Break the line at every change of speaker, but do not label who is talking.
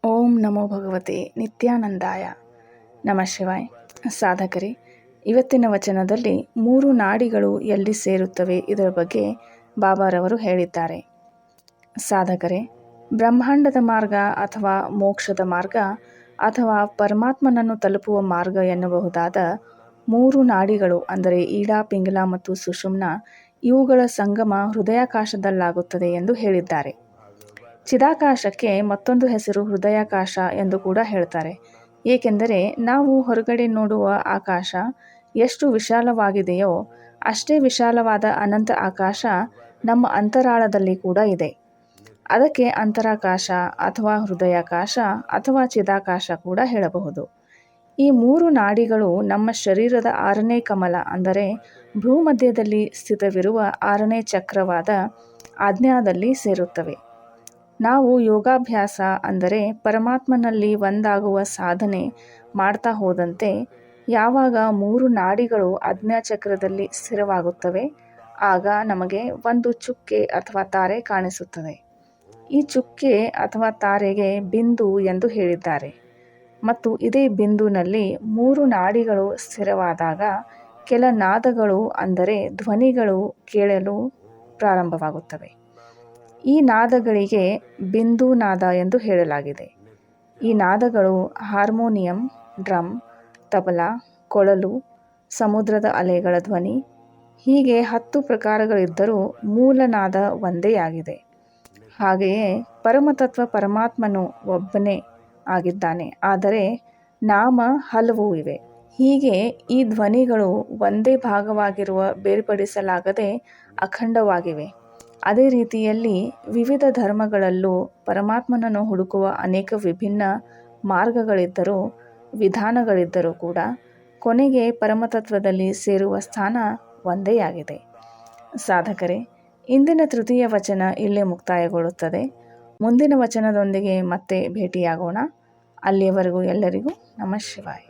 ಓಂ ನಮೋ ಭಗವತೆ ನಿತ್ಯಾನಂದಾಯ. ನಮಃ ಶಿವಾಯ. ಸಾಧಕರೇ, ಇವತ್ತಿನ ವಚನದಲ್ಲಿ 3 ನಾಡಿಗಳು ಎಲ್ಲಿ ಸೇರುತ್ತವೆ ಇದರ ಬಗ್ಗೆ ಬಾಬಾರವರು ಹೇಳಿದ್ದಾರೆ. ಸಾಧಕರೇ, ಬ್ರಹ್ಮಾಂಡದ ಮಾರ್ಗ ಅಥವಾ ಮೋಕ್ಷದ ಮಾರ್ಗ ಅಥವಾ ಪರಮಾತ್ಮನನ್ನು ತಲುಪುವ ಮಾರ್ಗ ಎನ್ನಬಹುದಾದ 3 ನಾಡಿಗಳು ಅಂದರೆ ಈಡ, ಪಿಂಗಲ ಮತ್ತು ಸುಷುಮ್ನ, ಇವುಗಳ ಸಂಗಮ ಹೃದಯಾಕಾಶದಲ್ಲಾಗುತ್ತದೆ ಎಂದು ಹೇಳಿದ್ದಾರೆ. ಚಿದಾಕಾಶಕ್ಕೆ ಮತ್ತೊಂದು ಹೆಸರು ಹೃದಯಾಕಾಶ ಎಂದು ಕೂಡ ಹೇಳ್ತಾರೆ. ಏಕೆಂದರೆ ನಾವು ಹೊರಗಡೆ ನೋಡುವ ಆಕಾಶ ಎಷ್ಟು ವಿಶಾಲವಾಗಿದೆಯೋ ಅಷ್ಟೇ ವಿಶಾಲವಾದ ಅನಂತ ಆಕಾಶ ನಮ್ಮ ಅಂತರಾಳದಲ್ಲಿ ಕೂಡ ಇದೆ. ಅದಕ್ಕೆ ಅಂತರಾಕಾಶ ಅಥವಾ ಹೃದಯಾಕಾಶ ಅಥವಾ ಚಿದಾಕಾಶ ಕೂಡ ಹೇಳಬಹುದು. ಈ 3 ನಾಡಿಗಳು ನಮ್ಮ ಶರೀರದ 6ನೇ ಕಮಲ ಅಂದರೆ ಭೂಮಧ್ಯದಲ್ಲಿ ಸ್ಥಿತವಿರುವ 6ನೇ ಚಕ್ರವಾದ ಆಜ್ಞಾದಲ್ಲಿ ಸೇರುತ್ತವೆ. ನಾವು ಯೋಗಾಭ್ಯಾಸ ಅಂದರೆ ಪರಮಾತ್ಮನಲ್ಲಿ ಒಂದಾಗುವ ಸಾಧನೆ ಮಾಡ್ತಾ ಹೋದಂತೆ ಯಾವಾಗ 3 ನಾಡಿಗಳು ಆಜ್ಞಾಚಕ್ರದಲ್ಲಿ ಸ್ಥಿರವಾಗುತ್ತವೆ ಆಗ ನಮಗೆ ಒಂದು ಚುಕ್ಕೆ ಅಥವಾ ತಾರೆ ಕಾಣಿಸುತ್ತದೆ. ಈ ಚುಕ್ಕೆ ಅಥವಾ ತಾರೆಗೆ ಬಿಂದು ಎಂದು ಹೇಳಿದ್ದಾರೆ. ಮತ್ತು ಇದೇ ಬಿಂದುನಲ್ಲಿ 3 ನಾಡಿಗಳು ಸ್ಥಿರವಾದಾಗ ಕೆಲ ನಾದಗಳು ಅಂದರೆ ಧ್ವನಿಗಳು ಕೇಳಲು ಪ್ರಾರಂಭವಾಗುತ್ತವೆ. ಈ ನಾದಗಳಿಗೆ ಬಿಂದು ನಾದ ಎಂದು ಹೇಳಲಾಗಿದೆ. ಈ ನಾದಗಳು ಹಾರ್ಮೋನಿಯಂ, ಡ್ರಮ್, ತಬಲಾ, ಕೊಳಲು, ಸಮುದ್ರದ ಅಲೆಗಳ ಧ್ವನಿ ಹೀಗೆ 10 ಪ್ರಕಾರಗಳಿದ್ದರೂ ಮೂಲ ನಾದ ಒಂದೇ ಆಗಿದೆ. ಹಾಗೆಯೇ ಪರಮತತ್ವ ಪರಮಾತ್ಮನು ಒಬ್ಬನೇ ಆಗಿದ್ದಾನೆ, ಆದರೆ ನಾಮ ಹಲವು ಇವೆ. ಹೀಗೆ ಈ ಧ್ವನಿಗಳು ಒಂದೇ ಭಾಗವಾಗಿರುವ ಬೇರ್ಪಡಿಸಲಾಗದೆ ಅಖಂಡವಾಗಿವೆ. ಅದೇ ರೀತಿಯಲ್ಲಿ ವಿವಿಧ ಧರ್ಮಗಳಲ್ಲೂ ಪರಮಾತ್ಮನನ್ನು ಹುಡುಕುವ ಅನೇಕ ವಿಭಿನ್ನ ಮಾರ್ಗಗಳಿದ್ದರೂ ವಿಧಾನಗಳಿದ್ದರೂ ಕೂಡ ಕೊನೆಗೆ ಪರಮತತ್ವದಲ್ಲಿ ಸೇರುವ ಸ್ಥಾನ ಒಂದೇ ಆಗಿದೆ. ಸಾಧಕರೇ, ಇಂದಿನ ತೃತೀಯ ವಚನ ಇಲ್ಲೇ ಮುಕ್ತಾಯಗೊಳ್ಳುತ್ತದೆ. ಮುಂದಿನ ವಚನದೊಂದಿಗೆ ಮತ್ತೆ ಭೇಟಿಯಾಗೋಣ. ಅಲ್ಲಿಯವರೆಗೂ ಎಲ್ಲರಿಗೂ ನಮಃ ಶಿವಾಯ.